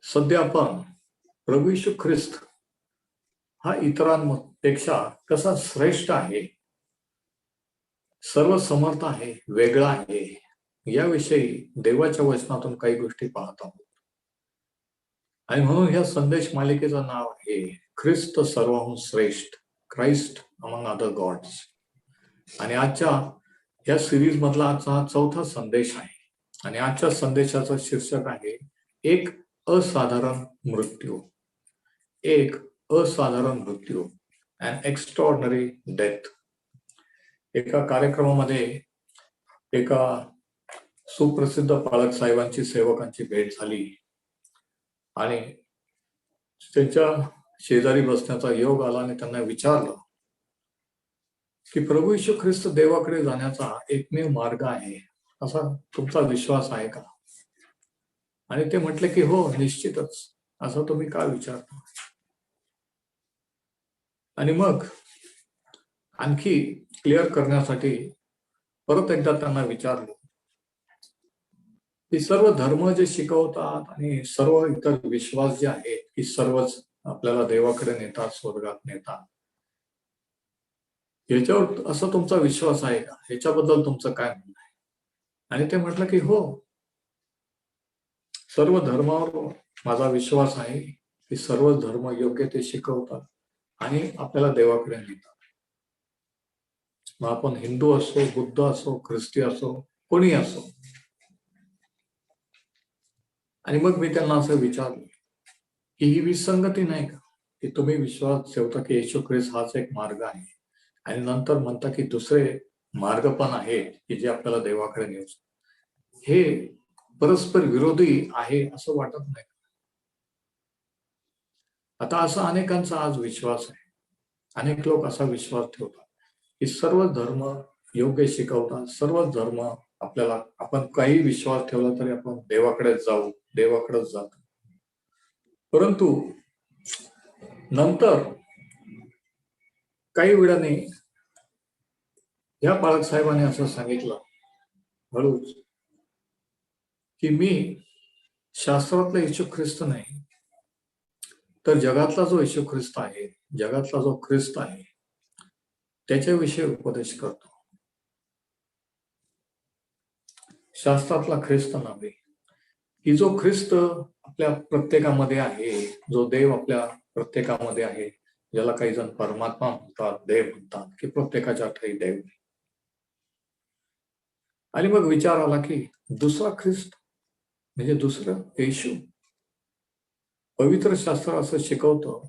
सध्या आपण प्रभू येशू ख्रिस्त हा इतरांपेक्षा कसा श्रेष्ठ आहे, सर्व समर्थ आहे, वेगळा आहे, याविषयी देवाच्या वचनातून काही गोष्टी पाहत आहोत. आणि म्हणून ह्या संदेश मालिकेचं नाव आहे ख्रिस्त सर्वहून श्रेष्ठ, क्राइस्ट अमंग अदर गॉड्स. आणि आजच्या या सिरीज मधला आजचा हा चौथा संदेश आहे. आणि आजच्या संदेशाचं शीर्षक आहे एक असाधारण मृत्यू. एक असाधारण मृत्यू, अन एक्स्ट्रॉर्डनरी डेथ. एका कार्यक्रमामध्ये एका सुप्रसिद्ध पालक साहेबांची सेवकांची भेट झाली आणि त्यांच्या शेजारी बसण्याचा योग आला आणि त्यांना विचारलं की प्रभू येशू ख्रिस्त देवाकडे जाण्याचा एकमेव मार्ग आहे, असा तुमचा विश्वास आहे का? आणि ते म्हटले की हो, निश्चितच. असं तुम्ही का विचारता? आणि मग आणखी क्लिअर करण्यासाठी परत एकदा त्यांना विचारलं की सर्व धर्म जे शिकवतात आणि सर्व इतर विश्वास जे आहेत की सर्वच आपल्याला देवाकडे नेतात, स्वर्गात नेतात, याच्यावर असा तुमचा विश्वास आहे का? ह्याच्याबद्दल तुमचं काय म्हणणं आहे? आणि ते म्हटलं की हो, सर्व धर्मावर माझा विश्वास आहे की सर्व धर्म योग्य ते शिकवतात आणि आपल्याला देवाकडे नेतात. मग आपण हिंदू असो, बुद्ध असो, ख्रिस्ती असो, कोणी असो. आणि मग मी त्यांना असं विचारलं की ही विसंगती नाही का की तुम्ही विश्वास ठेवता की येशू ख्रिस्त हाच एक मार्ग आहे आणि नंतर म्हणता की दुसरे मार्ग पण आहेत की जे आपल्याला देवाकडे नेऊ. हे परस्पर विरोधी आहे असं वाटत नाही? आता असा अनेकांचा आज विश्वास आहे. अनेक लोक असा विश्वास ठेवतात की सर्व धर्म योग्य शिकवतात, सर्व धर्म आपल्याला, आपण काही विश्वास ठेवला तरी आपण देवाकडे जाऊ, देवाकडेच जातो. परंतु नंतर काही वेळाने या पालक साहेबांनी असं सांगितलं हळूच की मी शास्त्रातला येशू ख्रिस्त नाही, तर जगातला जो येशू ख्रिस्त आहे, जगातला जो ख्रिस्त आहे, त्याच्याविषयी उपदेश करतो. शास्त्रातला ख्रिस्त नव्हे, की जो ख्रिस्त आपल्या प्रत्येकामध्ये आहे, जो देव आपल्या प्रत्येकामध्ये आहे, ज्याला काही जण परमात्मा म्हणतात, देव म्हणतात, की प्रत्येकाच्या ठाई देव. आणि मग विचार आला की दुसरा ख्रिस्त म्हणजे दुसरं येशू. पवित्र शास्त्र असं शिकवतं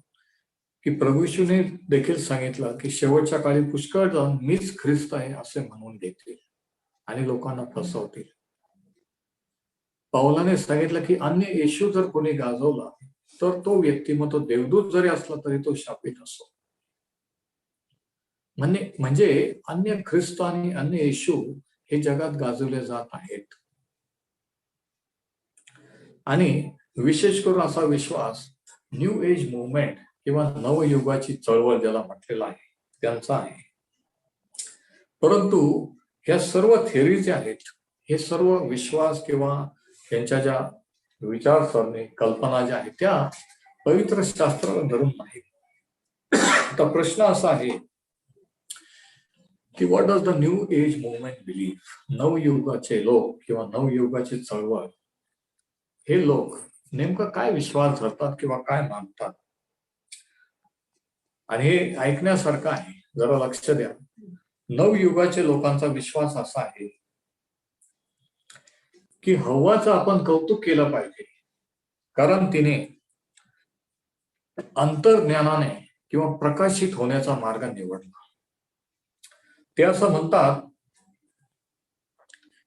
की प्रभू येशूने देखील सांगितलं की शेवटच्या काळी पुष्कळ जण मीच ख्रिस्त आहे असे म्हणून घेतील आणि लोकांना फसवतील. पौलाने सांगितलं की अन्य येशू जर कोणी गाजवला तर तो व्यक्ती, मग तो देवदूत जरी असला तरी तो शापित असो. म्हणजे अन्य ख्रिस्त आणि अन्य येशू हे जगात गाजवले जात आहेत. आणि विशेष करून असा विश्वास न्यू एज मुवमेंट किंवा नवयुगाची चळवळ ज्याला म्हटलेलं आहे त्यांचा आहे. परंतु ह्या सर्व थेअरी ज्या आहेत, हे सर्व विश्वास किंवा त्यांच्या ज्या विचारसरणी, कल्पना ज्या आहेत, त्या पवित्र शास्त्राला धरून नाही. आता प्रश्न असा आहे की what does the new age movement believe? नवयुगाचे लोक किंवा नवयुगाची चळवळ, हे लोक नेमकं काय विश्वास धरतात किंवा काय मानतात? आणि हे ऐकण्यासारखं आहे, जरा लक्ष द्या. नवयुगाचे लोकांचा विश्वास असा आहे की हव्वाचं आपण कौतुक केलं पाहिजे, कारण तिने अंतर्ज्ञानाने किंवा प्रकाशित होण्याचा मार्ग निवडला. ते असं म्हणतात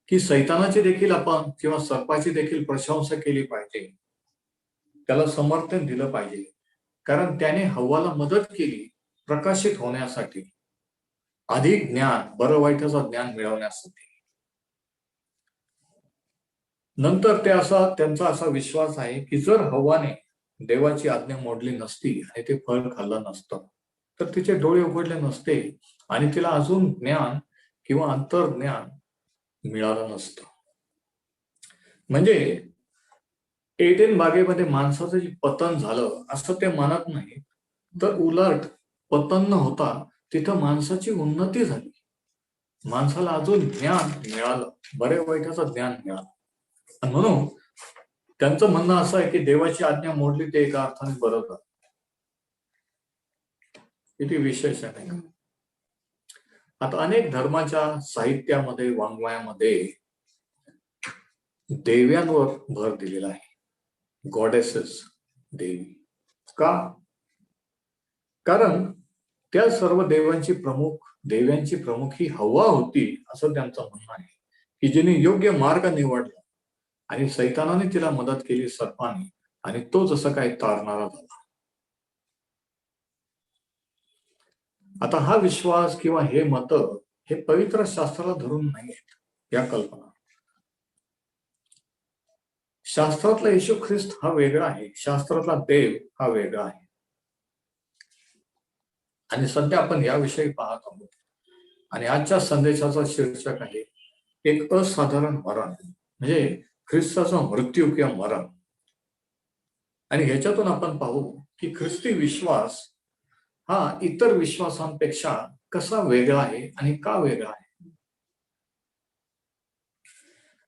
की सैतानाची देखील आपण किंवा सर्पाची देखील प्रशंसा केली पाहिजे, त्याला समर्थन दिलं पाहिजे, कारण त्याने हव्वाला मदत केली प्रकाशित होण्यासाठी, अधिक ज्ञान, बरं वाईटाचं ज्ञान मिळवण्यासाठी. नंतर त्यांचा असा विश्वास आहे की जर हव्वाने देवाची आज्ञा मोडली नसती आणि ते फळ खाल्लं नसतं तर तिचे डोळे उघडले नसते आणि तिला अजून ज्ञान किंवा अंतर्ज्ञान मिळालं नसतं. म्हणजे एडेन बागेमध्ये माणसाचं जे पतन झालं असं ते मानत नाही, तर उलट पतन न होता तिथं माणसाची उन्नती झाली. माणसाला अजून ज्ञान मिळालं, बऱ्या वाईटाचं ज्ञान मिळालं. आणि म्हणून त्यांचं म्हणणं असं आहे की देवाची आज्ञा मोडली ते एका अर्थाने बरं झालं. किती विशेष आहे नाही का? आता अनेक धर्माच्या साहित्यामध्ये, वाङ्मयामध्ये देव्यांवर भर दिलेला आहे. गॉडेसेस, देवी. का? कारण त्या सर्व देवांची प्रमुख ही हवा होती, असं त्यांचं म्हणणं आहे, की जिने योग्य मार्ग निवडला आणि सैतानाने तिला मदत केली, सर्पाने, आणि तो जसं काही तारणारा झाला. आता हा विश्वास किंवा हे मत हे पवित्र शास्त्राला धरून नाही आहेत. या कल्पना, शास्त्रातला येशू ख्रिस्त हा वेगळा आहे, शास्त्रातला देव हा वेगळा आहे. आणि सध्या आपण याविषयी पाहत आहोत. आणि आजच्या संदेशाचा शीर्षक आहे एक असाधारण मरण, म्हणजे ख्रिस्ताचा मृत्यू किंवा मरण. आणि ह्याच्यातून आपण पाहू की ख्रिस्ती विश्वास हा इतर विश्वासांपेक्षा कसा वेगळा आहे आणि का वेगळा आहे.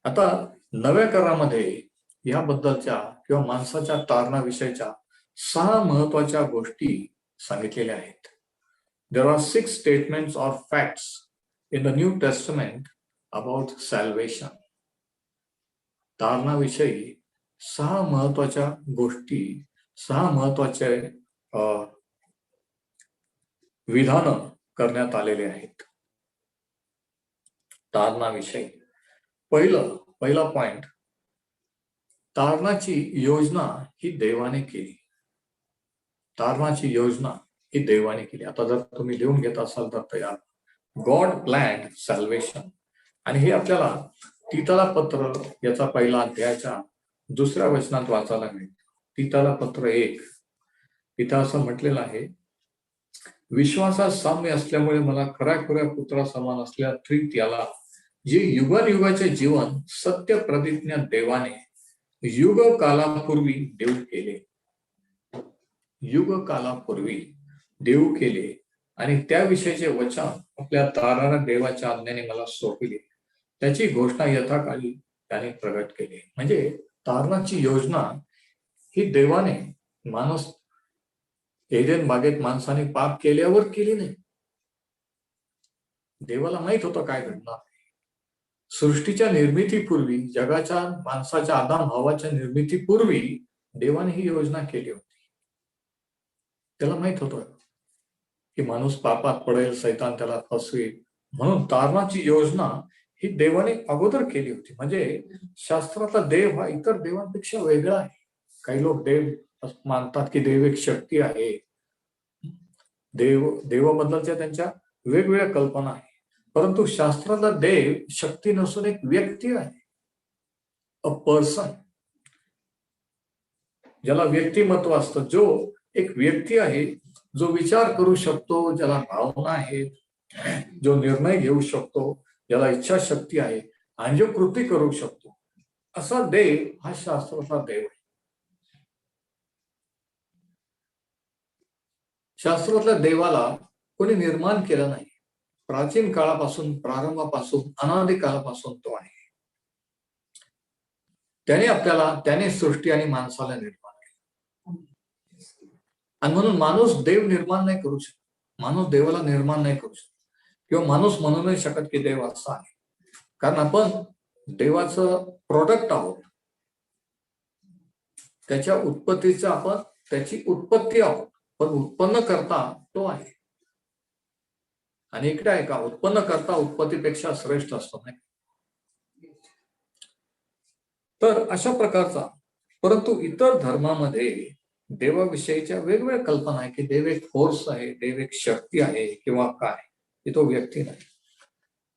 आता नव्या करारामध्ये याबद्दलच्या किंवा माणसाच्या तारणाविषयीच्या 6 महत्वाच्या गोष्टी सांगितलेल्या आहेत. There are 6 statements or facts in the New Testament about salvation. तारणाविषयी 6 महत्वाच्या गोष्टी, 6 महत्वाचे विधान करण्यात आलेले आहेत तारणाविषयी. पहिला पॉइंट, तारणाची योजना ही देवाने केली. तारणाची योजना ही देवाने केली. आता जर तुम्ही लिहून घेत असाल तर तयार, गॉड प्लॅन सॅल्वेशन. आणि हे आपल्याला तीतला पत्र याचा पहिला अध्यायाच्या 2ऱ्या वचनात वाचायला मिळते. तीतला पत्र 1, तिथं असं म्हटलेलं आहे, विश्वासात साम्य असल्यामुळे मला खऱ्या पुत्रा समान असल्या त्रित्याला जे युगाचे जीवन सत्य प्रतिज्ञा देवाने युग कालापूर्वी देव केले आणि त्याविषयीचे वचन आपल्या तारणाऱ्या देवाच्या आज्ञेने मला सोपविले, त्याची घोषणा यथाकाली त्याने प्रगट केली. म्हणजे तारणाची योजना ही देवाने, माणूस एदेन बागेत माणसाने पाप केल्यावर केली नाही. देवाला माहित होतं काय घडणार. सृष्टीच्या निर्मितीपूर्वी, जगाच्या, माणसाच्या, आदाम हवाच्या निर्मितीपूर्वी देवाने ही योजना केली होती. त्याला माहित होतं की माणूस पापात पडेल, सैतान त्याला फसवेल, म्हणून तारणाची योजना ही देवाने अगोदर केली होती. म्हणजे शास्त्रातला देव हा इतर देवांपेक्षा वेगळा आहे. काही लोक देव मानतात की देव एक शक्ती आहे. देवाबद्दलच्या त्यांच्या वेगवेगळ्या कल्पना आहे. परंतु शास्त्रातला देव शक्ती नसून एक व्यक्ती आहे, अ पर्सन, ज्याला व्यक्तिमत्व असतं, जो एक व्यक्ती आहे, जो विचार करू शकतो, ज्याला भावना आहेत, जो निर्णय घेऊ शकतो, ज्याला इच्छाशक्ती आहे आणि जो कृती करू शकतो, असा देव हा शास्त्रातला देव आहे. शास्त्रातल्या देवाला कोणी निर्माण केलं नाही. प्राचीन काळापासून, प्रारंभापासून, अनादी काळापासून तो आहे. त्याने सृष्टी आणि माणसाला निर्माण केलं. आणि म्हणून माणूस देव निर्माण नाही करू शकत, माणूस देवाला निर्माण नाही करू शकत, किंवा माणूस म्हणू नाही शकत की देव असा आहे. कारण आपण देवाचं प्रोडक्ट आहोत, त्याच्या उत्पत्तीचं आपण त्याची उत्पत्ती आहोत, पण उत्पन्न करता तो आहे. आणि इकडे आहे का, उत्पन्न करता उत्पत्तीपेक्षा श्रेष्ठ असतो नाही. तर अशा प्रकारचा, परंतु इतर धर्मामध्ये देवाविषयीच्या वेगवेगळ्या कल्पना आहे की देव एक फोर्स आहे, देव एक शक्ती आहे किंवा काय, की तो व्यक्ती नाही.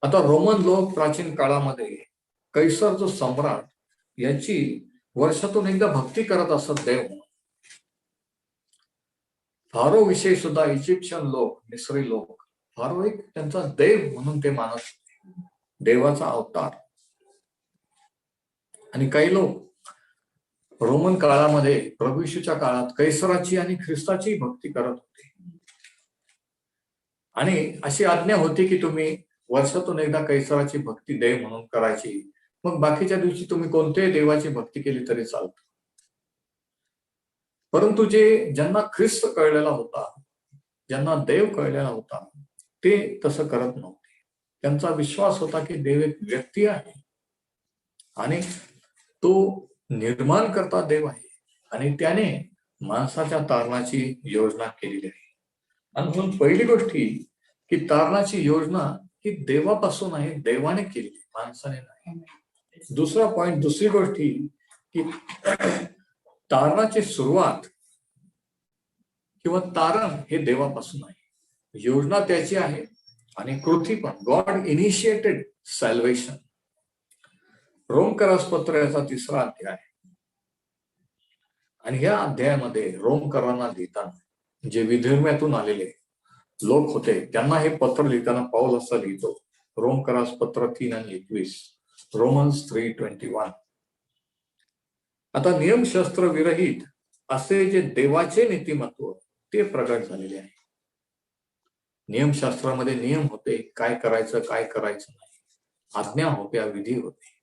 आता रोमन लोक प्राचीन काळामध्ये कैसर जो सम्राट याची वर्षातून एकदा भक्ती करत असत देव. फारो विषयी सुद्धा इजिप्शियन लोक, मिस्री लोक, फारो एक त्यांचा देव म्हणून ते मानत होते, देवाचा अवतार. आणि काही लोक रोमन काळामध्ये प्रभू येशूच्या काळात कैसराची आणि ख्रिस्ताची भक्ती करत होते, आणि अशी आज्ञा होती की तुम्ही वर्षातून एकदा कैसराची भक्ती देव म्हणून करायची, मग बाकीच्या दिवशी तुम्ही कोणत्याही देवाची भक्ती केली तरी चालतं. परंतु ज्यांना ख्रिस्त कळलेला होता, ज्यांना देव कळलेला होता, ते तसं करत नव्हते. त्यांचा विश्वास होता की देव एक व्यक्ती आहे आणि तो निर्माण करता देव आहे, आणि त्याने माणसाच्या तारणाची योजना केलेली आहे. आणि म्हणून पहिली गोष्ट ही की तारणाची योजना ही देवापासून आहे, देवाने केलेली, माणसाने नाही. दुसरा पॉइंट, दुसरी गोष्ट ही की तारणाची सुरुवात किंवा तारण हे देवापासून आहे, योजना त्याची आहे, आणि कृती पण. God initiated सॅल्वेशन. रोमकरास पत्र याचा 3रा अध्याय, आणि ह्या अध्यायामध्ये रोमकरांना लिहिताना जे विधर्म्यातून आलेले लोक होते त्यांना हे पत्र लिहिताना पाऊल असं लिहितो. रोमकरास पत्र 3:21, रोमन्स 3:21. आता नियमशास्त्र विरहित असे जे देवाचे नीतिमत्व ते प्रगट झालेले आहे. नियमशास्त्रामध्ये नियम होते, काय करायचं काय करायचं नाही, आज्ञा होत्या, विधी होते.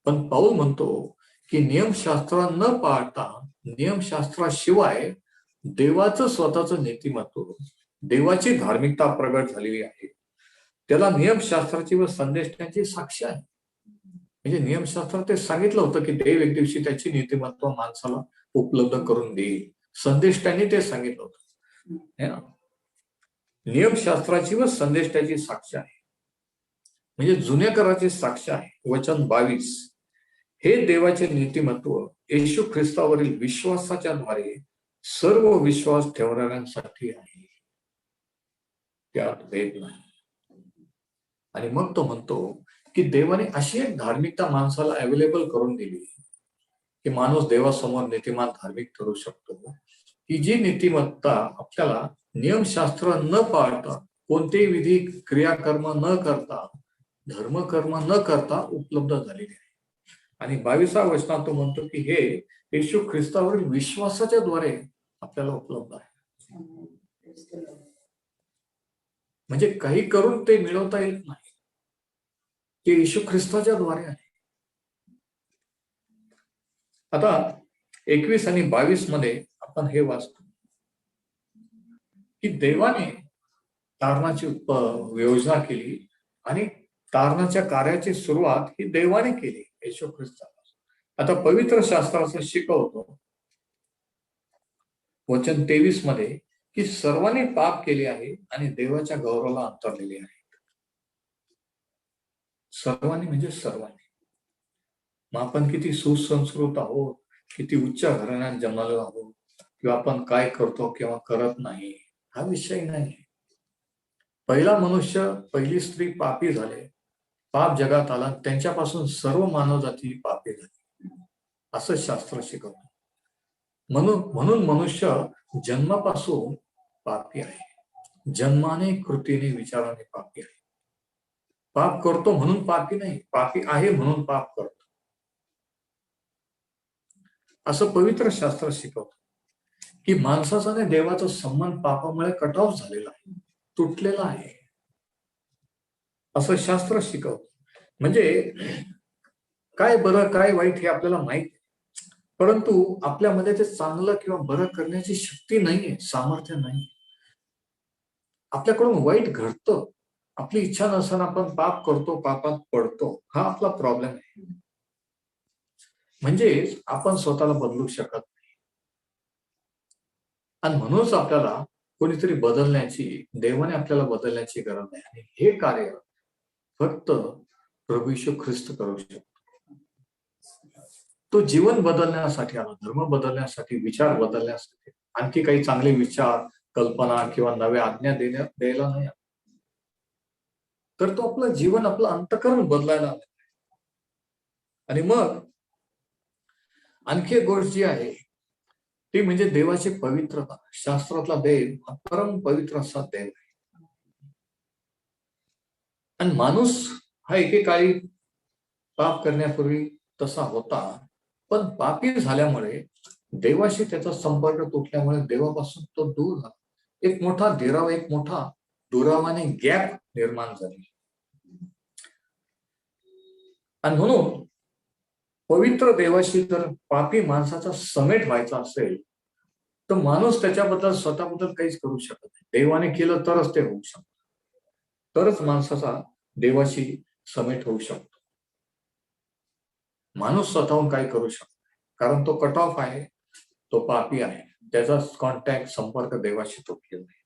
पण पाऊल म्हणतो की नियमशास्त्र न पाळता, नियमशास्त्राशिवाय देवाचं स्वतःचं नीतिमत्व, देवाची धार्मिकता प्रगट झालेली आहे. त्याला नियमशास्त्राची व संदेशाची साक्ष आहे. म्हणजे नियमशास्त्रात ते सांगितलं होतं की देव एक दिवशी त्याची नीतिमत्व माणसाला उपलब्ध करून देईल. संदेशाने ते सांगितलं होतं. नियमशास्त्राची व संदेशाची साक्ष आहे, म्हणजे जुन्या कराची साक्ष आहे. वचन 22, हे देवाचे नीतिमत्व येशू ख्रिस्तावरील विश्वासाच्या द्वारे सर्व विश्वास ठेवणाऱ्यांसाठी आहे, त्यात भेद नाही. आणि मग तो म्हणतो की देवाने अशी एक धार्मिकता माणसाला अवेलेबल करून दिली की माणूस देवासमोर नीतिमान धार्मिक ठरू शकतो, की जी नीतिमत्ता आपल्याला नियमशास्त्र न पाळता, कोणतेही विधी क्रियाकर्म न करता, धर्मकर्म न करता उपलब्ध झालेली आहे. आणि 22व्या वचनात तो म्हणतो की हे येशू ख्रिस्तावरील विश्वासाच्या द्वारे आपल्याला उपलब्ध आहे. म्हणजे काही करून ते मिळवता येत नाही, ते येशू ख्रिस्ताच्या द्वारे आहे. आता 21 आणि 22 मध्ये आपण हे वाचतो की देवाने तारणाची योजना केली, आणि तारणाच्या कार्याची सुरुवात ही देवाने केली, येशू ख्रिस्ताला. आता पवित्र शास्त्राचं शिकवतो वचन 23 मध्ये की सर्वांनी पाप केले आहे आणि देवाच्या गौरवाला अंतरलेले आहे. सर्वांनी म्हणजे सर्वांनी. मग आपण किती सुसंस्कृत आहोत, किती उच्च घराण्यात जन्मलो आहोत, किंवा आपण काय करतो किंवा करत नाही, हा विषय नाही. पहिला मनुष्य, पहिली स्त्री पापी झाले, पाप जगात आला, त्यांच्यापासून सर्व मानवजाती पापी झाली, असं शास्त्र शिकवतं. म्हणून मनुष्य जन्मापासून पापी आहे, जन्माने, कृतीने, विचाराने पापी आहे. पाप करतो म्हणून पापी नाही, पापी आहे म्हणून पाप करतो, असं पवित्र शास्त्र शिकवतं. की माणसाचा आणि देवाचा संबंध पापामुळे कट ऑफ झालेला आहे, तुटलेला आहे, असं शास्त्र शिकवतं. म्हणजे काय बरं काय वाईट हे आपल्याला माहित आहे, परंतु आपल्यामध्ये ते चांगलं किंवा बरं करण्याची शक्ती नाहीये, सामर्थ्य नाही. आपल्याकडून वाईट घडतं, आपली इच्छा नसताना आपण पाप करतो, पापात पडतो, हा आपला प्रॉब्लेम आहे. म्हणजे आपण स्वतःला बदलू शकत नाही, आणि म्हणूनच आपल्याला कोणीतरी बदलण्याची, देवाने आपल्याला बदलण्याची गरज आहे. आणि हे कार्य फक्त प्रभू येशू ख्रिस्त करू शकतो. तो जीवन बदलण्यासाठी आला, धर्म बदलण्यासाठी, विचार बदलण्यासाठी, आणखी काही चांगले विचार, कल्पना किंवा नव्या आज्ञा द्यायला नाही, तर तो आपलं जीवन, आपलं अंतःकरण बदलायला आलं. आणि मग आणखी एक गोष्ट जी आहे ती म्हणजे देवाची पवित्रता. शास्त्रातला देव हा परम पवित्र असा देव आहे, आणि माणूस हा एकेकाळी पाप करण्यापूर्वी तसा होता, पण पापी झाल्यामुळे देवाशी त्याचा संपर्क तुटल्यामुळे देवापासून तो दूर झाला. एक मोठा दुरावाने गॅप निर्माण झाली. आणि म्हणून पवित्र देवाशी जर पापी माणसाचा समेट व्हायचा असेल तर माणूस त्याच्याबद्दल स्वतःबद्दल काहीच करू शकत नाही. देवाने केलं तरच ते होऊ शकतं. तरच माणसाचा देवाशी समेट होऊ शकतो. माणूस स्वतःहून काही करू शकतो कारण तो कट ऑफ आहे, तो पापी आहे, त्याचा कॉन्टॅक्ट संपर्क देवाशी तुटलेला आहे.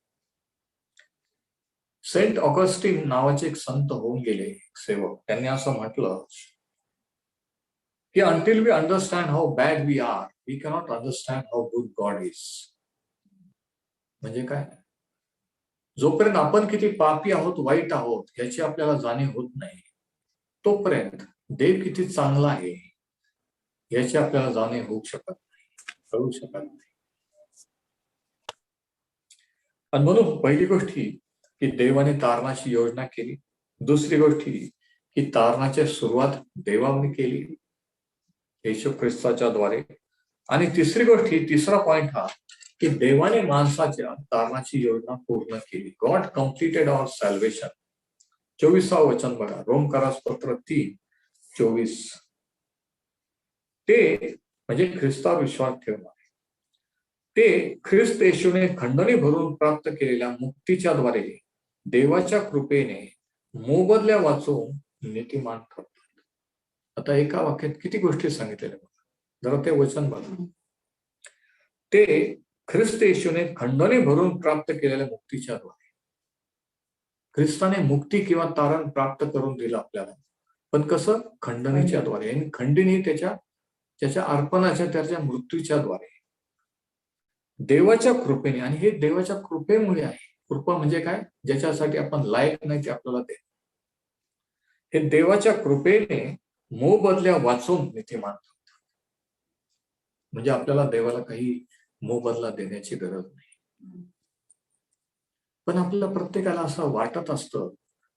सेंट ऑगस्टिन नावाचे एक संत होऊन गेले सेवक, त्यांनी असं म्हटलं की until we understand how bad we are, we cannot understand how good God is. म्हणजे काय? जोपर्यंत आपण किती पापी आहोत, वाईट आहोत याची आपल्याला जाणीव होत नाही, तोपर्यंत देव किती चांगला आहे याची आपल्याला जाणीव होऊ शकत नाही, कळू शकत नाही. आणि म्हणून पहिली गोष्ट ही की देवाने तारणाची योजना केली. दुसरी गोष्ट ही की तारणाची सुरुवात देवाने केली येशू ख्रिस्ताच्या द्वारे. आणि तिसरी गोष्ट ही, तिसरा पॉइंट हा की देवाने माणसाच्या तारणाची योजना पूर्ण केली. गॉड कम्प्लिटेड आवर सॅल्वेशन. 24वा वचन बघा, रोमकरास पत्र 3:24. ते म्हणजे ख्रिस्तावर विश्वास ठेवणार, ते ख्रिस्त येशूने खंडणी भरून प्राप्त केलेल्या मुक्तीच्या द्वारे देवाच्या कृपेने मोबदल्या वाचून नीतिमान ठरतात. आता एका वाक्यात किती गोष्टी सांगितलेल्या बघा, जरा ते वचन बघा. ते ख्रिस्त येशूने खंडणी भरून प्राप्त केलेल्या मुक्तीच्या द्वारे. ख्रिस्ताने मुक्ती किंवा तारण प्राप्त करून दिलं आपल्याला, पण कसं? खंडणीच्या द्वारे. आणि खंडणी त्याच्या अर्पणाच्या, त्याच्या मृत्यूच्या द्वारे, देवाच्या कृपेने. आणि हे देवाच्या कृपेमुळे आहे. कृपा म्हणजे काय? ज्याच्यासाठी आपण लायक नाही ते आपल्याला दे. हे देवाच्या कृपेने मोबदल्या वाचून नीतिमान ठरतात. म्हणजे आपल्याला देवाला काही मोबदला देण्याची गरज नाही. पण आपल्याला प्रत्येकाला असं वाटत असतं,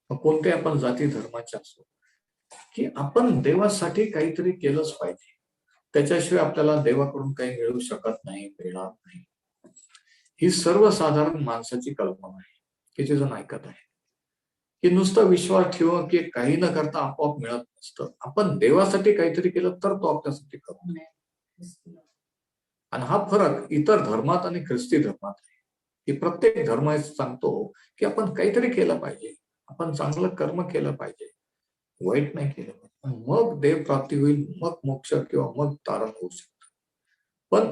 कोणते आपण जाती धर्माचे असो, की आपण देवासाठी काहीतरी केलंच पाहिजे, त्याच्याशिवाय आपल्याला देवाकडून काही मिळू शकत नाही, मिळणार नाही. ही सर्वसाधारण माणसाची कल्पना आहे. किती जण ऐकत आहे की नुसतं विश्वास ठेवा की काही न करता आपोआप मिळत नसतं. आपण देवासाठी काहीतरी केलं तर तो आपल्यासाठी करू नये. आणि हा फरक इतर धर्मात आणि ख्रिस्ती धर्मात आहे, की प्रत्येक धर्म सांगतो की आपण काहीतरी केलं पाहिजे, आपण चांगलं कर्म केलं पाहिजे, वाईट नाही केलं पाहिजे, मग देव प्राप्ती होईल, मग मोक्ष किंवा मग तारण होऊ शकतं. पण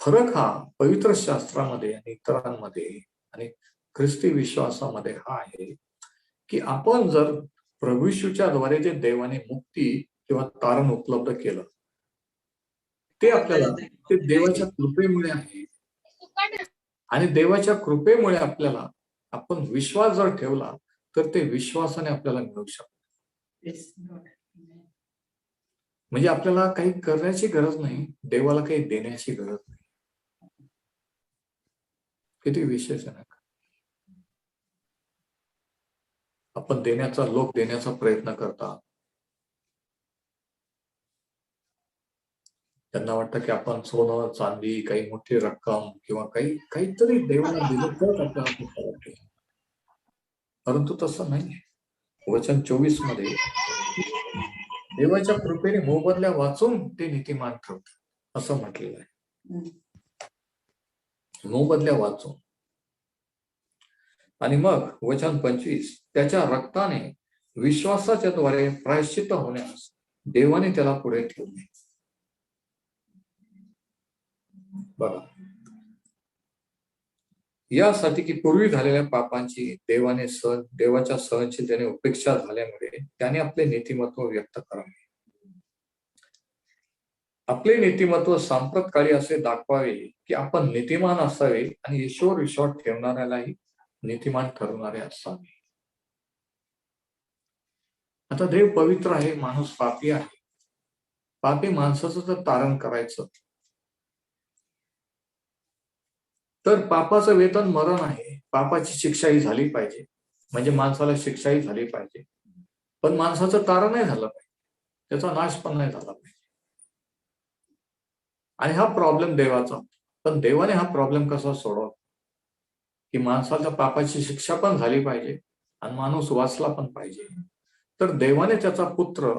फरक हा पवित्र शास्त्रामध्ये आणि इतरांमध्ये आणि ख्रिस्ती विश्वासामध्ये हा आहे की आपण जर प्रभू येशूच्या द्वारे जे देवाने मुक्ती किंवा तारण उपलब्ध केलं, ते आपल्याला ते देवाच्या कृपेमुळे आहे. आणि देवाच्या कृपेमुळे आपल्याला, आपण विश्वास जर ठेवला तर ते विश्वासाने आपल्याला मिळू शकतं. म्हणजे आपल्याला काही करण्याची गरज नाही, देवाला काही देण्याची गरज नाही. किती विशेष आहे ना. आपण लोक देण्याचा प्रयत्न करतात. त्यांना वाटतं की आपण सोनं चांदी, काही मोठी रक्कम किंवा काहीतरी देवाला दिलं तर आपल्याला वाटते. परंतु तसं नाही. वचन 24 मध्ये देवाच्या कृपेने मोबदल्या वाचून ते नीतिमान ठरतात असं म्हटलेलं आहे. मोबदल्या वाचून. आणि मग वचन 25, त्याच्या रक्ताने विश्वासाच्या द्वारे प्रायश्चित्त होण्यास देवाने त्याला पुढे ठेवले. बघा, यासाठी की पूर्वी झालेल्या पापांची देवाच्या सहनशीलतेने उपेक्षा झाल्यामुळे त्याने आपले नीतिमत्व व्यक्त करावे. आपले नीतिमत्व सांप्रतकाळी असे दाखवावे की आपण नीतिमान असावे आणि ईश्वर विश्वास ठेवणाऱ्यालाही नीतिमान ठरवणारे असावे. आता देव पवित्र आहे, माणूस पापी आहे. पापी माणसाचं जर तारण करायचं तर पापाचं वेतन मरण आहे. पापाची शिक्षाही झाली पाहिजे, म्हणजे माणसाला शिक्षाही झाली पाहिजे. पण माणसाचं तारण नाही झालं पाहिजे, त्याचा नाश पण नाही झाला पाहिजे. आणि हा प्रॉब्लेम देवाचा. पण देवाने हा प्रॉब्लेम कसा सोडवला की माणसाच्या पापाची शिक्षा पण झाली पाहिजे आणि माणूस वाचला पण पाहिजे. तर देवाने त्याचा पुत्र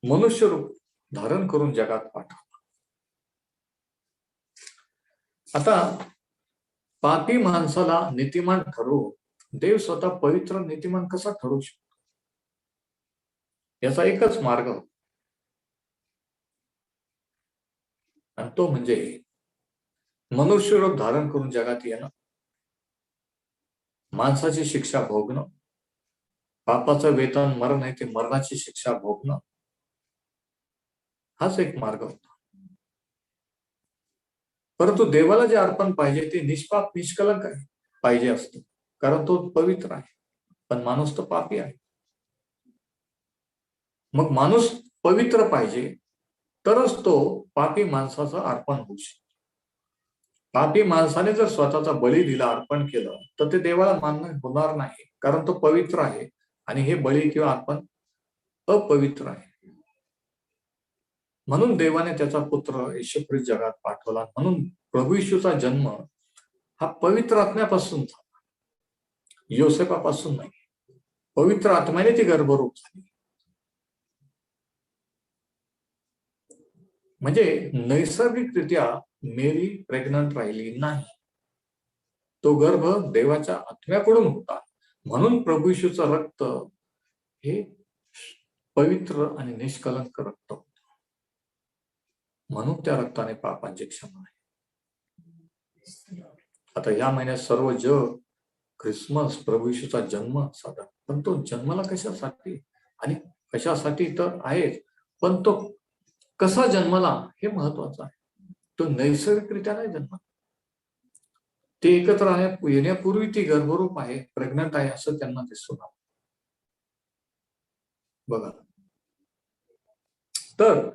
मनुष्य रूप धारण करून जगात पाठवला. आता पापी माणसाला नीतिमान ठरवून देव स्वतः पवित्र नीतिमान कसा ठरवू शकतो? याचा एकच मार्ग आणि तो म्हणजे मनुष्य रूप धारण करून जगात येणं, माणसाची शिक्षा भोगणं, पापाचं वेतन मरण आहे ते मरणाची शिक्षा भोगणं, हाच एक मार्ग होता. परंतु देवाला जे अर्पण पाहिजे ते निष्पाप निष्कलंक आहे पाहिजे असतं, कारण तो पवित्र आहे. पण माणूस तर पापी आहे. मग माणूस पवित्र पाहिजे तरच तो पापी माणसाचं अर्पण होऊ शकतो. पापी माणसाने जर स्वतःचा बळी दिला, अर्पण केलं, तर ते देवाला मान्य होणार नाही, कारण तो पवित्र आहे आणि हे बळी किंवा अर्पण अपवित्र आहे. म्हणून देवाने त्याचा पुत्र येशू ख्रिस्त जगात पाठवला. म्हणून प्रभू येशूचा जन्म हा पवित्र आत्म्यापासून झाला, योसेफापासून नाही. पवित्र आत्म्याने ती गर्भरूप झाली. म्हणजे नैसर्गिकरित्या मेरी प्रेग्नंट राहिली नाही. तो गर्भ देवाच्या आत्म्याकडून होता. म्हणून प्रभू येशूचं रक्त हे पवित्र आणि निष्कलंक रक्त होतं. म्हणून त्या रक्ताने पापांची क्षमा आहे. आता या महिन्यात सर्व जग ख्रिसमस, प्रभू येशूचा जन्म साजरा. पण तो जन्माला कशासाठी आणि कशासाठी तर आहे, पण तो कसा जन्मला हे महत्वाचं आहे. तो नैसर्गिकरित्या नाही जन्मला. ते एकत्र येण्यापूर्वी ती गर्भरूप आहे, प्रेग्नंट आहे असं त्यांना दिसून आलं. बघा, तर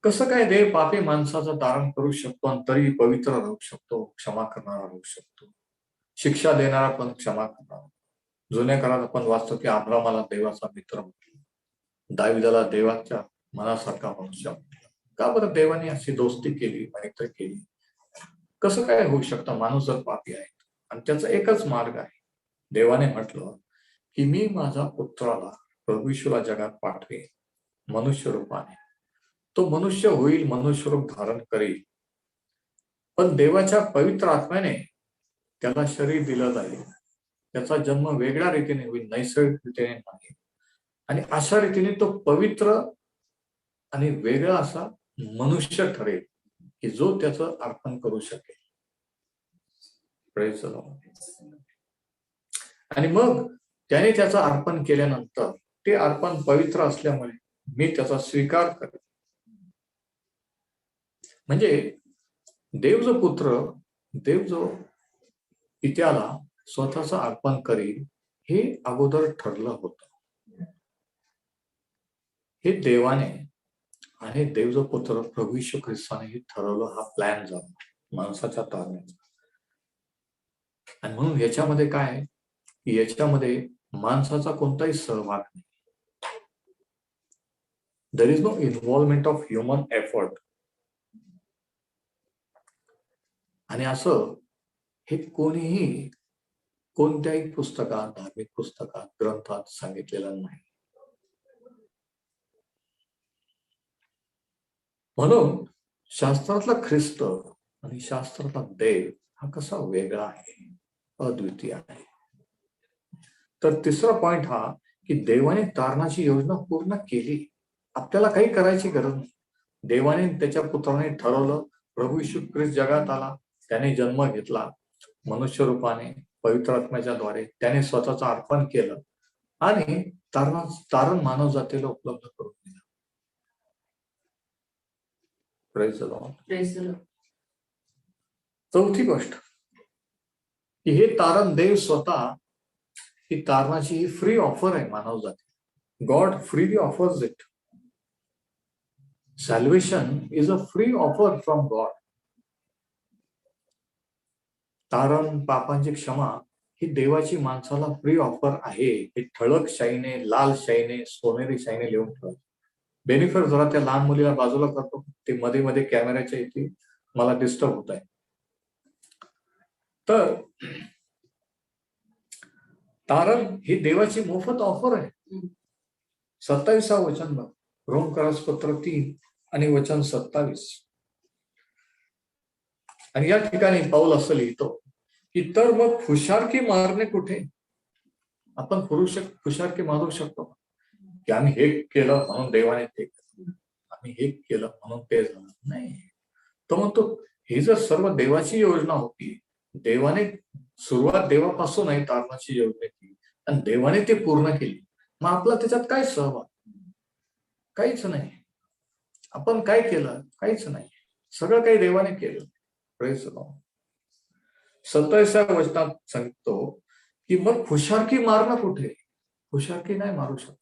कसं काय देव पापी माणसाचं धारण करू शकतो आणि तरी पवित्र राहू शकतो, क्षमा करणारा राहू शकतो, शिक्षा देणारा पण क्षमा करणारा. जुन्या काळात आपण वाचतो की अब्रामाला देवाचा मित्र म्हटलं, दाविदाला देवाच्या मनासारखा मनुष्य म्हटलं. का बरं देवाने अशी दोस्ती केली, मैत्री केली? कसं काय होऊ शकतं माणूस जर पापी आहे? आणि त्याचा एकच मार्ग आहे. देवाने म्हटलं की मी माझा पुत्राला प्रभू येशूला जगात पाठवे मनुष्य रूपाने. तो मनुष्य होईल, मनुष्य रूप धारण करेल, पण देवाच्या पवित्र आत्म्याने त्याला शरीर दिलं जाईल. त्याचा जन्म वेगळ्या रीतीने होईल, नैसर्गिक रीतीने नाही. आणि अशा रीतीने तो पवित्र आणि वेगळा असा मनुष्य ठरेल की जो त्याचं अर्पण करू शकेल. Praise the Lord. आणि मग त्याने त्याचं अर्पण केल्यानंतर ते अर्पण पवित्र असल्यामुळे मी त्याचा स्वीकार करेन. म्हणजे देव जो पुत्र, देव जो पित्याला स्वतःचं अर्पण करील हे अगोदर ठरलं होतं. हे देवाने आणि देव जो पुत्र प्रभू येशू ख्रिस्ताने हे ठरवलं. हा प्लॅन झाला माणसाच्या तारण्याचा. आणि म्हणून याच्यामध्ये काय आहे की याच्यामध्ये माणसाचा कोणताही सहभाग नाही. There is no involvement of human effort. आणि असं हे कोणीही कोणत्याही पुस्तकात, धार्मिक पुस्तकात, ग्रंथात सांगितलेलं नाही. म्हणून शास्त्रातला ख्रिस्त आणि शास्त्रातला देव हा कसा वेगळा आहे, अद्वितीय आहे. तर तिसरा पॉइंट हा की देवाने तारणाची योजना पूर्ण केली. आपल्याला काही करायची गरज नाही. देवाने त्याच्या पुत्राने ठरवलं, प्रभू येशू ख्रिस्त जगात आला, त्याने जन्म घेतला मनुष्य रूपाने, पवित्र आत्म्याच्या द्वारे त्याने स्वतःचं अर्पण केलं आणि तारण मानव जातीला उपलब्ध करून दिलं. Praise the Lord. चौथी गोष्ट की हे तारण देव स्वतः, ही तारणाची ही फ्री ऑफर आहे मानव जाती. God freely offers it. Salvation is a free offer from God. तारण, पापांची क्षमा ही देवाची माणसाला फ्री ऑफर आहे. हे ठळक शाईने, लाल शाईने, सोनेरी शाईने लिहून ठेवलं. बेनिफर जरा त्या लहान मुलीला बाजूला करतो, ते मध्ये मध्ये कॅमेऱ्याच्या इथे मला डिस्टर्ब होत आहे. तर तारण ही देवाची मोफत ऑफर आहे. 27 वचन बघ, रोमकरास पत्र 3 आणि वचन 27. आणि या ठिकाणी पाऊल असं लिहितो की तर मग खुशारकी मारणे कुठे? आपण खुशारकी मारू शकतो की आम्ही हे केलं म्हणून देवाने ते केलं, आम्ही हे केलं म्हणून ते झालं नाही. तो म्हणतो ही जर सर्व देवाची योजना होती, देवाने सुरुवात देवापासून आहे तारणाची योजनेची, आणि देवाने ते पूर्ण केली, मग आपला त्याच्यात काय सहभाग? काहीच नाही. आपण काय केलं? काहीच नाही. सगळं काही देवाने केलं. Praise the Lord. 27व्या वचनात सांगतो की मग खुशारकी मारणं कुठे? खुशारकी नाही मारू शकत.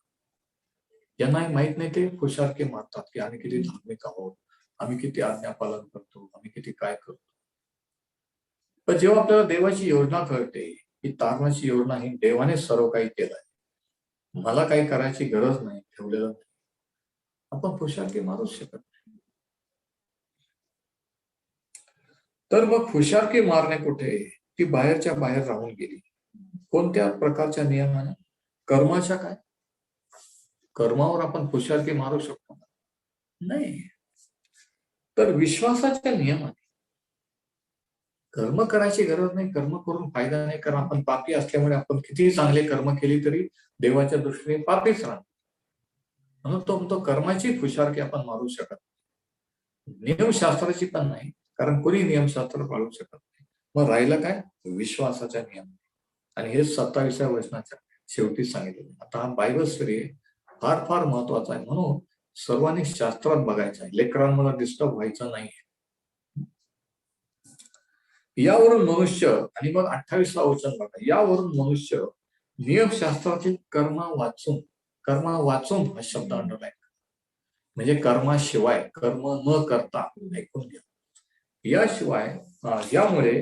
ज्यांनाही माहित नाही ते खुशारकी मारतात की आम्ही किती धार्मिक आहोत, आम्ही किती आज्ञा पालन करतो, आम्ही किती काय करतो. पण जेव्हा आपल्याला देवाची योजना कळते की तारणाची योजना ही देवाने सर्व काही केलंय, मला काही करायची गरज नाही, ठेवलेलं नाही, आपण खुशारकी मारूच शकत नाही. तर मग खुशारकी मारणे कुठे? ती बाहेरच्या बाहेर राहून गेली. कोणत्या प्रकारच्या नियमाने? कर्माच्या. काय कर्मावर आपण खुशारकी मारू शकतो? नाही. तर विश्वासाच्या नियमाने. कर्म करायची गरज नाही, कर्म करून फायदा नाही, कारण आपण पापी असल्यामुळे आपण कितीही चांगले कर्म केली तरी देवाच्या दृष्टीने पापीच राहतो. म्हणून तो म्हणतो कर्माची खुशारकी आपण मारू शकत नाही, नियमशास्त्राची पण नाही, कारण कोणी नियमशास्त्र पाळू शकत नाही. मग राहिलं काय? विश्वासाच्या नियम. आणि हे 27व्या वचनाच्या शेवटी सांगितलं. आता हा बायबल स्टडी फार फार महत्वाचा आहे, म्हणून सर्वांनी शास्त्रात बघायचं आहे, लेकरांना डिस्टर्ब व्हायचं नाही. यावरून मनुष्य, आणि मग 28वा वचन बघा, यावरून मनुष्य नियमशास्त्रातील कर्म वाचून हा शब्द अंडरलाईन, म्हणजे कर्माशिवाय, कर्म न करता, ऐकून घ्या, याशिवाय यामुळे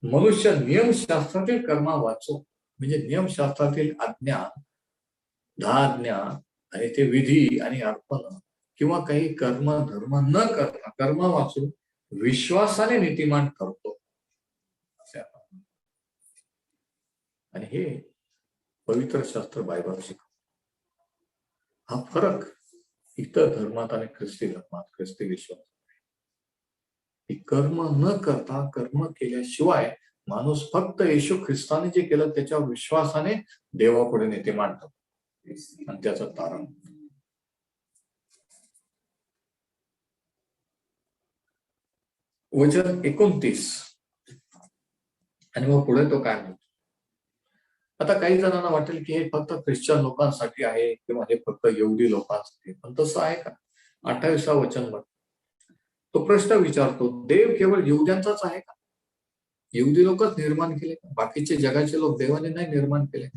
मनुष्य नियमशास्त्रातील कर्म वाचून, म्हणजे नियमशास्त्रातील आज्ञा, 10 आज्ञा आणि ते विधी आणि अर्पण किंवा काही कर्म धर्म न करता कर्म वाचून विश्वासाने नीतिमान करतो. आणि हे पवित्र शास्त्र बायबल शिकवतो. हा फरक इतर धर्मात आणि ख्रिस्ती धर्मात, ख्रिस्ती विश्वास, कर्म न करता, कर्म केल्याशिवाय माणूस फक्त येशू ख्रिस्ताने जे केलं त्याच्यावर विश्वासाने देवापुढे नीतिमान करतो आणि त्याचं तारण. वचन 29 आणि मग पुढे तो काय म्हणतो? आता काही जणांना वाटेल की हे फक्त ख्रिश्चन लोकांसाठी आहे किंवा हे फक्त यहुदी लोकांसाठी, पण तसं आहे का? 28वा वचन बघ, तो प्रश्न विचारतो, देव केवळ यहुद्यांचाच आहे का? यहुदी लोकच निर्माण केले का? बाकीचे जगाचे लोक देवाने नाही निर्माण केले?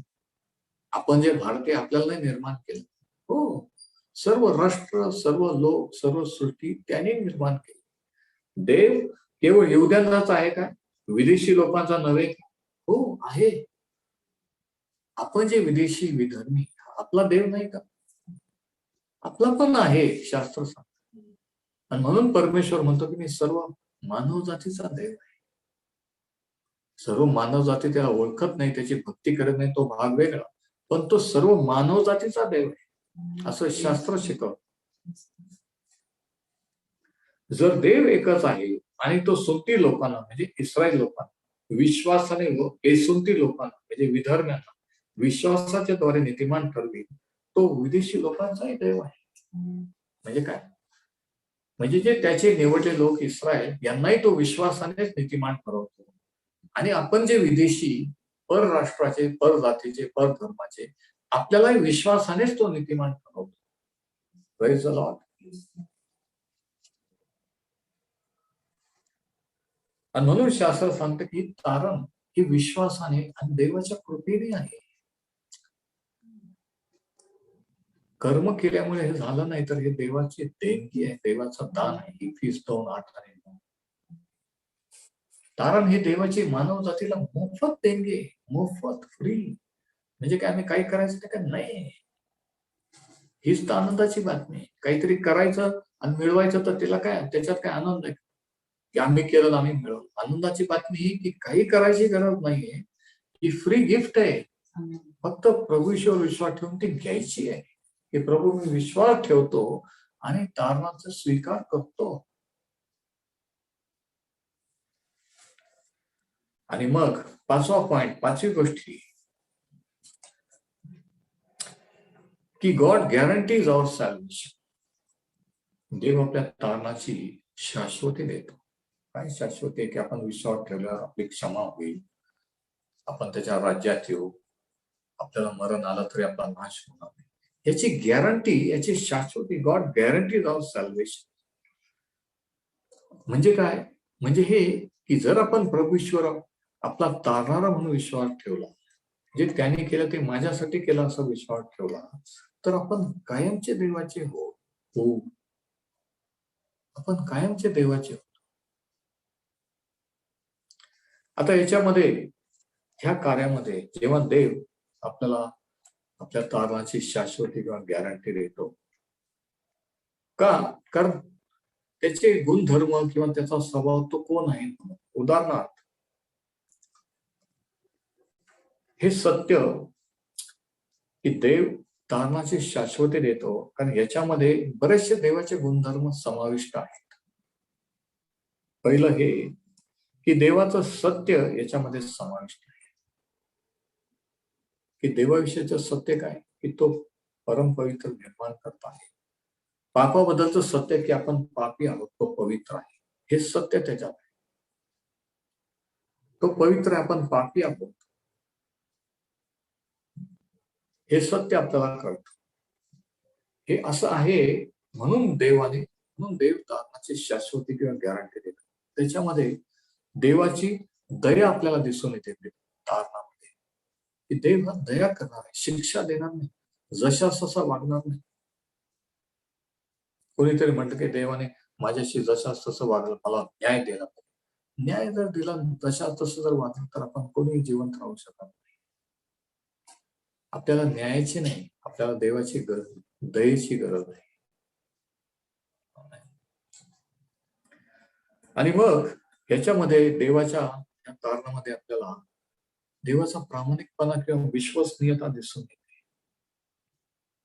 आपण जे भारतीय, आपल्याला नाही निर्माण केलं? हो, सर्व राष्ट्र, सर्व लोक, सर्व सृष्टी त्याने निर्माण केली. देव केवळ यहुद्यांचाच आहे का? विदेशी लोकांचा नव्हे? हो आहे. आपण जे विदेशी, विधर्मी, आपला देव नाही का? आपला पण आहे, शास्त्र सांगतं. आणि म्हणून परमेश्वर म्हणतो की मी सर्व मानव जातीचा देव आहे. सर्व मानव जाती त्याला ओळखत नाही, त्याची भक्ती करत नाही, तो भाग वेगळा, पण तो सर्व मानव जातीचा देव आहे असं शास्त्र शिकवतं. जर देव एकच आहे आणि तो सुन्नी लोकांना, म्हणजे इस्रायल लोकांना विश्वासाने, बेसुन्नी लोकांना म्हणजे विधर्म्यांना विश्वासाच्या द्वारे नीतिमान ठरवी, तो विदेशी लोकांचाही देव आहे. म्हणजे काय? म्हणजे जे त्याचे निवडले लोक इस्रायल, यांनाही तो विश्वासानेच नीतिमान ठरवतो. आणि आपण जे विदेशी, परराष्ट्राचे, परजातीचे, परधर्माचे, आपल्यालाही विश्वासानेच तो नीतिमान ठरवतो. Praise the Lord. आणि म्हणून शास्त्र सांगतं की तारण ही विश्वासाने आणि देवाच्या कृपेने आहे. कर्म केल्यामुळे हे झालं नाही, तर हे देवाची देणगी आहे, देवाचं दान आहे. इफिस 2:8. तारण ही देवाची मानव जातीला मोफत देणगी आहे, मोफत, फ्री. म्हणजे काय आम्ही काही करायचं ते काय नाही. हीच तर आनंदाची बातमी आहे. काहीतरी करायचं आणि मिळवायचं, तर त्याला काय, त्याच्यात काय आनंद आहे की आम्ही केलं आम्ही मिळवलं? आनंदाची बातमी ही की काही करायची गरज नाहीये, ही फ्री गिफ्ट आहे. फक्त प्रभू ईश्वर विश्वास ठेवून ती घ्यायची आहे की प्रभू मी विश्वास ठेवतो आणि तारणाचा स्वीकार करतो. आणि मग 5वा पॉइंट, 5वी गोष्ट की गॉड गॅरंटीज आवर सॅल्वेशन. देव आपल्या तारणाची शाश्वती देतो. काय शाश्वती आहे? की आपण विश्वास ठेवल्यावर आपली क्षमा होईल, आपण त्याच्या राज्यात येऊ, आपल्याला मरण आलं तरी आपला नाश होणार नाही, याची गॅरंटी, याची शाश्वती. गॉड गॅरंटीज आवर सॅल्वेशन म्हणजे काय? म्हणजे हे की जर आपण प्रभू ईश्वर आपला तारणारा म्हणून विश्वास ठेवला, जे त्याने केलं ते माझ्यासाठी केलं असा विश्वास ठेवला, तर आपण कायमचे देवाचे हो. आपण कायमचे देवाचे हो. आता याच्यामध्ये, ह्या कार्यामध्ये जेव्हा देव आपल्याला आपल्या तारणाची शाश्वती किंवा गॅरंटी देतो का? कारण त्याचे गुणधर्म किंवा त्याचा स्वभाव तो कोण आहे. उदाहरणार्थ, हे सत्य की देव तारणाची शाश्वती देतो कारण याच्यामध्ये बरेचसे देवाचे गुणधर्म समाविष्ट आहेत. पहिलं हे की देवाचं सत्य याच्यामध्ये समाविष्ट आहे. की देवाविषयीचं सत्य काय? की तो परमपवित्र निर्माण करता आहे. पापाबद्दलचं सत्य की आपण पापी आहोत, तो पवित्र आहे, हे सत्य त्याच्यात आहे. तो पवित्र आहे, आपण पापी आहोत, हे सत्य आपल्याला कळतं. हे असं आहे म्हणून देव तारणाची शाश्वती किंवा गॅरंटी देतात. त्याच्यामध्ये देवाची दया आपल्याला दिसून येते तारणामध्ये, की देव हा दया करणार आहे, शिक्षा देणार नाही, जशा ससा वागणार नाही. कोणीतरी म्हटलं की देवाने माझ्याशी जशा तसं वागलं, मला न्याय दिला. न्याय जर दिला, तशा तसं जर वागलं, तर आपण कोणी जिवंत राहू शकत नाही. आपल्याला न्यायाची नाही, आपल्याला देवाची गरज, दयेची गरज आहे. आणि मग याच्यामध्ये देवाच्या या कारणामध्ये आपल्याला देवाचा प्रामाणिकपणा किंवा विश्वसनीयता दिसून येते.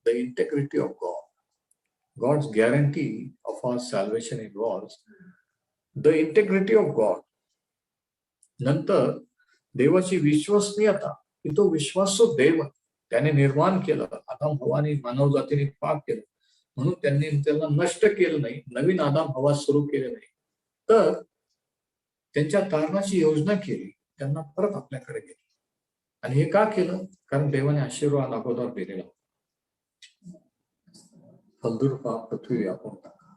The integrity of God. God's guarantee of our salvation involves the integrity of God. नंतर देवाची विश्वसनीयता, की तो विश्वासू देव, त्याने निर्माण केलं, आदाम हवानी मानव जातीने पाप केलं म्हणून त्यांनी त्याला नष्ट केलं नाही, नवीन आदाम हवा सुरू केले नाही, तर त्यांच्या तारणाची योजना केली, त्यांना परत आपल्याकडे गेली. आणि हे का केलं? कारण देवाने आशीर्वाद अगोदर दिलेला, फलद्रूपा पृथ्वी व्यापून टाका.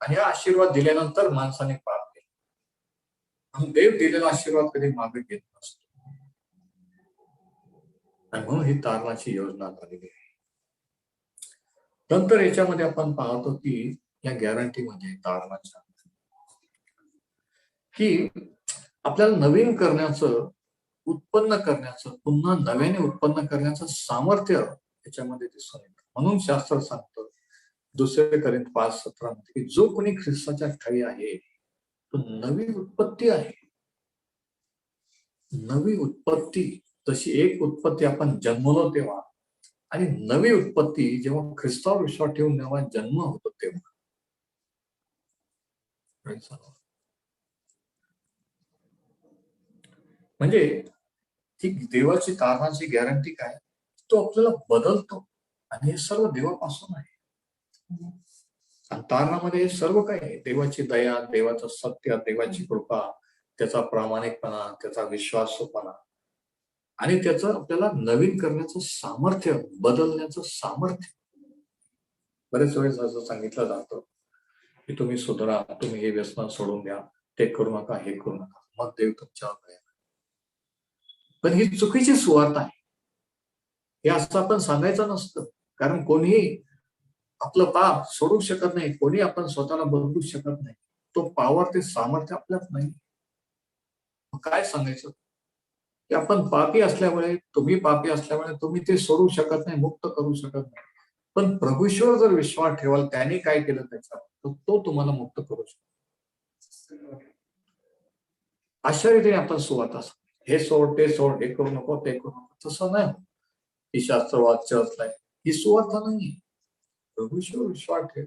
आणि हा आशीर्वाद दिल्यानंतर माणसाने पाप केला, म्हणून देव दिलेला आशीर्वाद कधी मागे घेत नसतो. आणि म्हणून ही तारणाची योजना झालेली आहे. नंतर याच्यामध्ये आपण पाहतो की या गॅरंटीमध्ये तारणाच्या, की आपल्याला नवीन करण्याचं, उत्पन्न करण्याचं, पुन्हा नव्याने उत्पन्न करण्याचं सामर्थ्य याच्यामध्ये दिसून येतं. म्हणून शास्त्र सांगतं 2 कोरिंथ 5:17 मध्ये की जो कोणी ख्रिस्ताच्या ठायी आहे तो नवी उत्पत्ती आहे. नवी उत्पत्ती, तशी एक उत्पत्ती आपण जन्मलो तेव्हा, आणि नवी उत्पत्ती जेव्हा ख्रिस्तावर विश्वास ठेवून जेव्हा जन्म होतो तेव्हा. म्हणजे ती देवाची तारणाची गॅरंटी काय? तो आपल्याला बदलतो आणि हे सर्व देवापासून आहे. आणि तारणामध्ये हे सर्व काय आहे? देवाची दया, देवाचं सत्य, देवाची कृपा, त्याचा प्रामाणिकपणा, त्याचा विश्वासूपणा, आणि त्याचं आपल्याला नवीन करण्याचं सामर्थ्य, बदलण्याचं सामर्थ्य. बरेच वेळेस असं सांगितलं जातं की तुम्ही सुधरा, तुम्ही हे व्यसन सोडून द्या, ते करू नका, हे करू नका, मग देव तुमच्यावर दया. पण ही चुकीची सुवार्ता आहे. हे असं आपण सांगायचं नसतं, कारण कोणीही आपलं पाप सोडू शकत नाही, कोणी आपण स्वतःला बदलू शकत नाही. तो पावर, ते सामर्थ्य आपल्यात नाही. काय सांगायचं की आपण पापी असल्यामुळे, तुम्ही पापी असल्यामुळे तुम्ही ते सोडू शकत नाही, मुक्त करू शकत नाही. पण प्रभूश्वर जर विश्वास ठेवाल, त्याने काय केलं त्याच्यावर, तो तुम्हाला मुक्त करू शकतो. अशा रीतीने आपण सुवार्ता, हे सोड ते सोड, हे करू नको ते करू नको, तसं नाही. ही शास्त्रवाद चर्च नाही, ही सुवार्ता नाही. प्रभूश्वर विश्वास ठेव,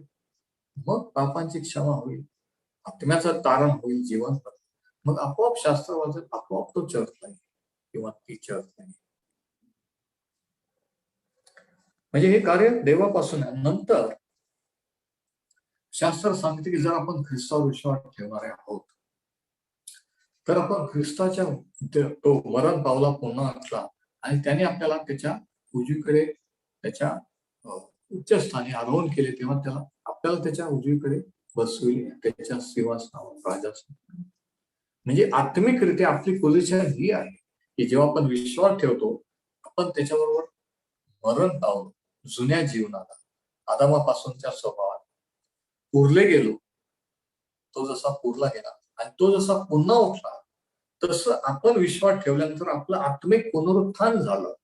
मग पापांची क्षमा होईल, आत्म्याचं तारण होईल, जीवन, मग आपोआप शास्त्र वाचेल, आपोआप तो चर्च नाही किंवा ती चर्च नाही. म्हणजे हे कार्य देवापासून आहे. नंतर शास्त्र सांगते की जर आपण ख्रिस्तावर विश्वास ठेवणारे आहोत, तर आपण ख्रिस्ताच्या, तो मरण पावला, पुन्हा उठला, आणि त्याने आपल्याला त्याच्या उजवीकडे, त्याच्या उच्च स्थानी आरोहण केले, तेव्हा त्याला आपल्याला त्याच्या उजवीकडे बसविले, त्याच्या सिंहासनावर राजासनावर. म्हणजे आत्मिकरित्या आपली पोझिशन ही आहे की जेव्हा आपण विश्वास ठेवतो, आपण त्याच्याबरोबर मरण पावलो, जुन्या जीवनाला, आदामापासूनच्या स्वभावात पुरले गेलो, तो जसा पुरला गेला आणि तो जसा पुन्हा उठला, तसं आपण विश्वास ठेवल्यानंतर आपलं आत्मिक पुनरुत्थान झालं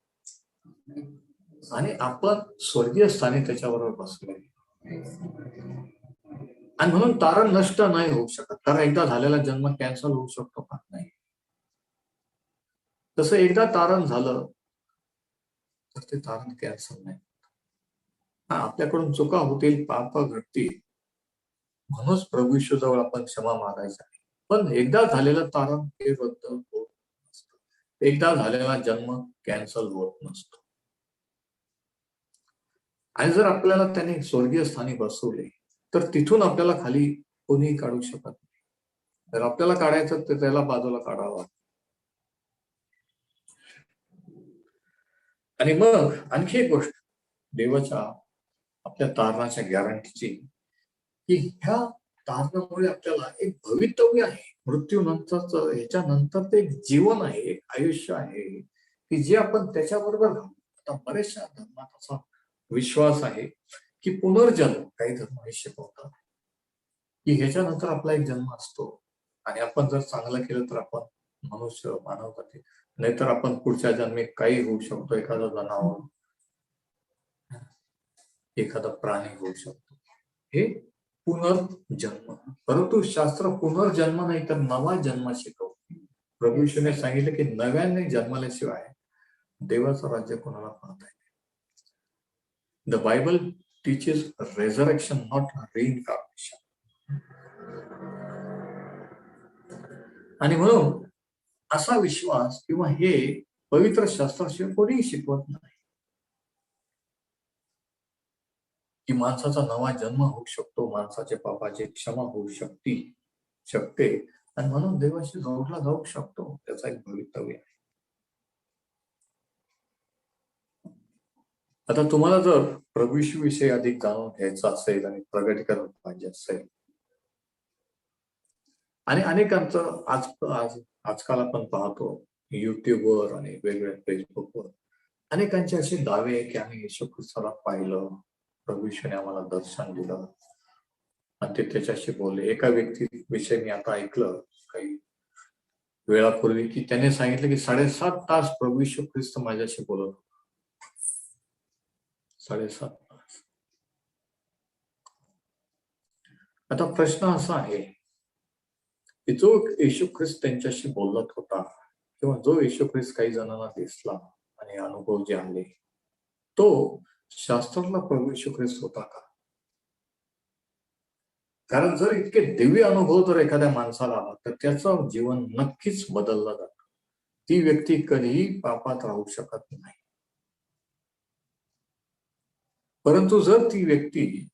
आणि आपण स्वर्गीय स्थानी त्याच्याबरोबर बसले. आणि म्हणून तारण नष्ट नाही होऊ शकत, कारण एकदा झालेला जन्म कॅन्सल होऊ शकतो का? नाही. तसं एकदा तारण झालं तर ते तारण कॅन्सल नाही. आपल्याकडून चुका होतील, पाप घडतील, म्हणूनच प्रभू येशू जवळ आपण क्षमा मागायचा. पण एकदा झालेलं तारण हे रद्द होत नसतं, एकदा झालेला जन्म कॅन्सल होत नसतो. आणि जर आपल्याला त्याने स्वर्गीय स्थानी बसवले, तर तिथून आपल्याला खाली कोणीही काढू शकत नाही. जर आपल्याला काढायचं तर त्याला बाजूला काढावं. आणि मग आणखी एक गोष्ट देवाच्या आपल्या तारणाच्या गॅरंटीची, की ह्या तारणामुळे आपल्याला एक भवितव्य आहे, मृत्यूनंतरच, ह्याच्यानंतर ते एक जीवन आहे, एक आयुष्य आहे की जे आपण त्याच्याबरोबर घालू. आता बऱ्याचशा धर्मात असा विश्वास आहे की पुनर्जन्म, काही धर्म हे शिकवतात की ह्याच्यानंतर आपला एक जन्म असतो आणि आपण जर चांगलं केलं तर आपण मनुष्य, मानव जाती, नाहीतर आपण पुढच्या जन्मी काही होऊ शकतो, एखादा जनावर, एखादा प्राणी होऊ शकतो, हे पुनर्जन्म. परंतु शास्त्र पुनर्जन्म नाही तर नवा जन्म शिकवतो. प्रभू येशूने सांगितलं की नव्याने जन्मल्याशिवाय देवाचं राज्य कोणाला पाहता येईल. The Bible teaches resurrection, not reincarnation. आणि म्हणून असा विश्वास किंवा हे पवित्र शास्त्राशिवाय कोणीही शिकवत नाही की माणसाचा नवा जन्म होऊ शकतो, माणसाच्या पापाची क्षमा होऊ शकते आणि म्हणून देवाशी जोडला जाऊ शकतो. त्याचा एक भवितव्य आहे. आता तुम्हाला जर प्रभू येशू विषयी अधिक जाणून घ्यायचं असेल आणि प्रगतीकरण पाहिजे असेल, आणि अनेकांचं आजकाल आपण पाहतो युट्यूबवर आणि वेगवेगळ्या फेसबुकवर अनेकांचे असे दावे आहे की आम्ही येशू ख्रिस्ताला पाहिलं, प्रभू येशूने आम्हाला दर्शन दिलं आणि ते त्याच्याशी बोलले. एका व्यक्तीविषयी मी आता ऐकलं काही वेळापूर्वी की त्याने सांगितलं की 7.5 तास प्रभू येशू ख्रिस्त माझ्याशी बोलत होता. 7.5 तास. आता प्रश्न असा आहे की जो येशू ख्रिस्त त्यांच्याशी बोलत होता किंवा जो येशू ख्रिस्त काही जणांना दिसला आणि अनुभव जे आले, तो शास्त्रातला प्रभू येशू ख्रिस्त होता का? कारण जर इतके दिव्य अनुभव जर एखाद्या माणसाला आला तर त्याचं जीवन नक्कीच बदललं जातं. ती व्यक्ती कधीही पापात राहू शकत नाही. परंतु जर ती व्यक्ती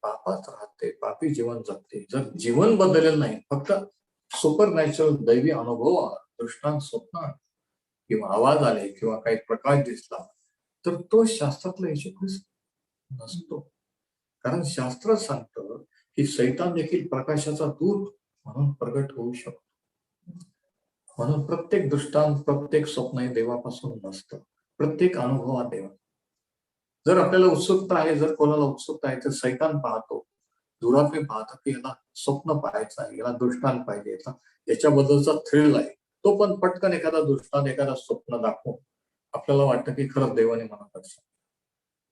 पापात राहते, पापी जीवन जगते, जर जीवन बदललेलं नाही, फक्त सुपर नॅचरल दैवी अनुभव, दृष्टांत, स्वप्न किंवा आवाज आले किंवा काही प्रकाश दिसला, तर तो शास्त्रातला येशू ख्रिस्त नसतो. कारण शास्त्र सांगतं की सैतान देखील प्रकाशाचा दूत म्हणून प्रगट होऊ शकतो. म्हणून प्रत्येक दृष्टांत, प्रत्येक स्वप्न हे देवापासून नसतं. प्रत्येक अनुभव हा देवा. जर आपल्याला उत्सुकता आहे, जर कोणाला उत्सुकता आहे, तर सैतान पाहतो, दुरात्मे पाहतो की याला स्वप्न पाहायचं आहे, याला दृष्टांत पाहिजे, याच्याबद्दलचा थ्रिल आहे. तो पण पटकन एखादा दृष्टांत, एखादा स्वप्न दाखवून आपल्याला वाटतं की खरंच देवाने मला दर्शन.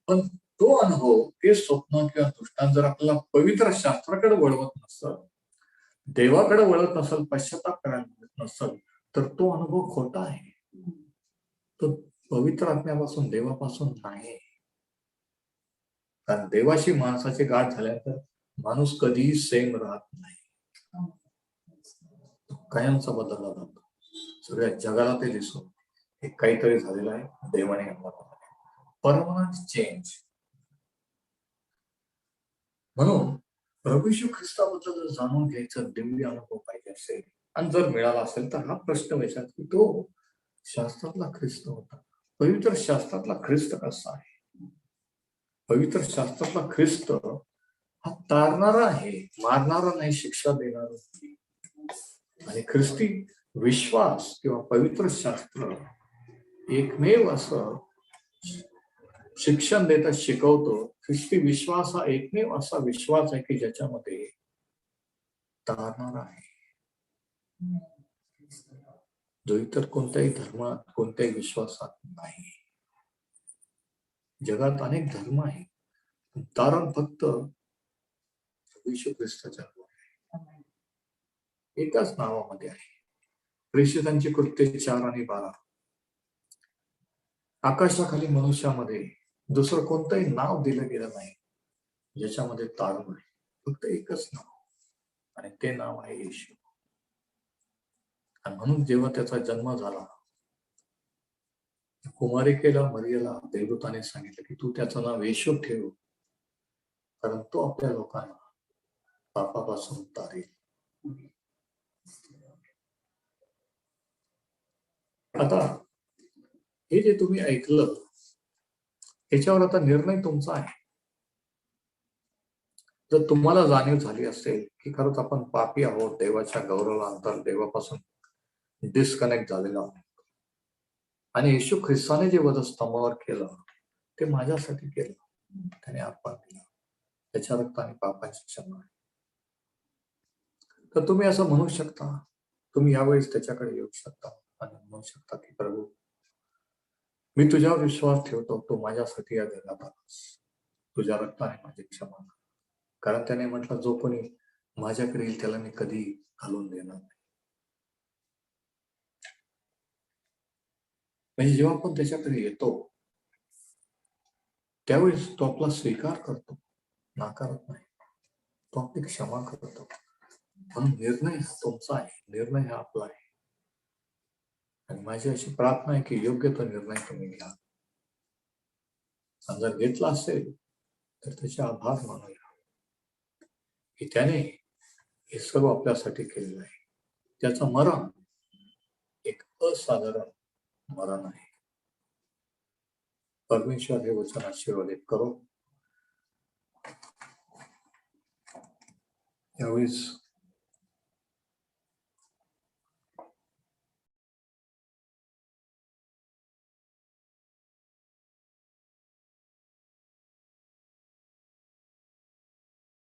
पण तो अनुभव, ते स्वप्न किंवा दृष्टांत जर आपल्याला पवित्र शास्त्राकडे वळवत नसल, देवाकडे वळत नसल, पश्चाताप करायला मिळत नसल, तर तो अनुभव खोटा आहे. तो पवित्र आत्म्यापासून, देवापासून नाही. कारण देवाशी माणसाची गाठ झाल्यानंतर माणूस कधीही सेम राहत नाही. कायमचा बदलला जातो. सगळ्या जगाला ते दिसून हे काहीतरी झालेलं आहे, देवाने परमनंट चेंज. म्हणून प्रभू येशू ख्रिस्ताबद्दल जर जाणून घ्यायचं, दिव्य अनुभव पाहिजे असेल आणि जर मिळाला असेल, तर हा प्रश्न विचार की तो शास्त्रातला ख्रिस्त होता. पवित्र शास्त्रातला ख्रिस्त कसा आहे? पवित्र शास्त्रातला ख्रिस्त हा तारणारा आहे, मारणारा नाही, शिक्षा देणारा नाही. आणि ख्रिस्ती विश्वास किंवा पवित्र शास्त्र एकमेव असं शिक्षण देता शिकवतो. ख्रिस्ती विश्वास हा एकमेव असा विश्वास आहे की ज्याच्यामध्ये तारणारा आहे. जो इतर कोणत्याही धर्मात, कोणत्याही विश्वासात नाही. जगात अनेक धर्म आहेत, तारण फक्त येशू ख्रिस्ताच्या एकाच नावामध्ये आहे. प्रेषितांची कृत्ये 4 आणि 12. आकाशाखाली मनुष्यामध्ये दुसरं कोणतंही नाव दिलं गेलं नाही ज्याच्यामध्ये तारण आहे. फक्त एकच नाव, आणि ते नाव आहे येशू. आणि म्हणून जेव्हा त्याचा जन्म झाला, कुमारिकेला मरियेला देवदूताने सांगितलं की तू त्याचं नाव येशू ठेव, कारण तो आपल्या लोकांना पापापासून तारेल. आता हे जे तुम्ही ऐकलं, त्याच्यावर आता निर्णय तुमचा आहे. जर तुम्हाला जाणीव झाली असेल की खरंच आपण पापी आहोत, देवाच्या गौरवानंतर देवापासून डिस्कनेक्ट झालेलो आहोत, आणि येशू ख्रिस्ताने जे वधस्तंभावर केलं ते माझ्यासाठी केलं, त्याने अर्पण केलं, त्याच्या रक्ताने पापाची क्षमा आहे, तर तुम्ही असं म्हणू शकता, तुम्ही यावेळेस त्याच्याकडे येऊ शकता आणि म्हणू शकता की प्रभू, मी तुझ्यावर विश्वास ठेवतो, तू माझ्यासाठी या जगात आलास, तुझ्या रक्ताने माझी क्षमा कर. कारण त्याने म्हटलं, जो कोणी माझ्याकडे येईल त्याला मी कधी घालून देणार नाही. म्हणजे जेव्हा आपण त्याच्याकडे येतो त्यावेळेस तो आपला स्वीकार करतो, नाकारत नाही, तो आपली क्षमा करतो. म्हणून निर्णय हा तुमचा आहे, निर्णय हा आपला आहे. आणि माझी अशी प्रार्थना आहे की योग्य तो निर्णय तुम्ही घ्या. जर घेतला असेल तर त्याचे आभार मानूया की त्याने हे सर्व आपल्यासाठी केलेलं आहे. त्याचं मरण एक असाधारण मरण आहे. परमेश्वर हे वचन आशीर्वादित करो. यावेळेस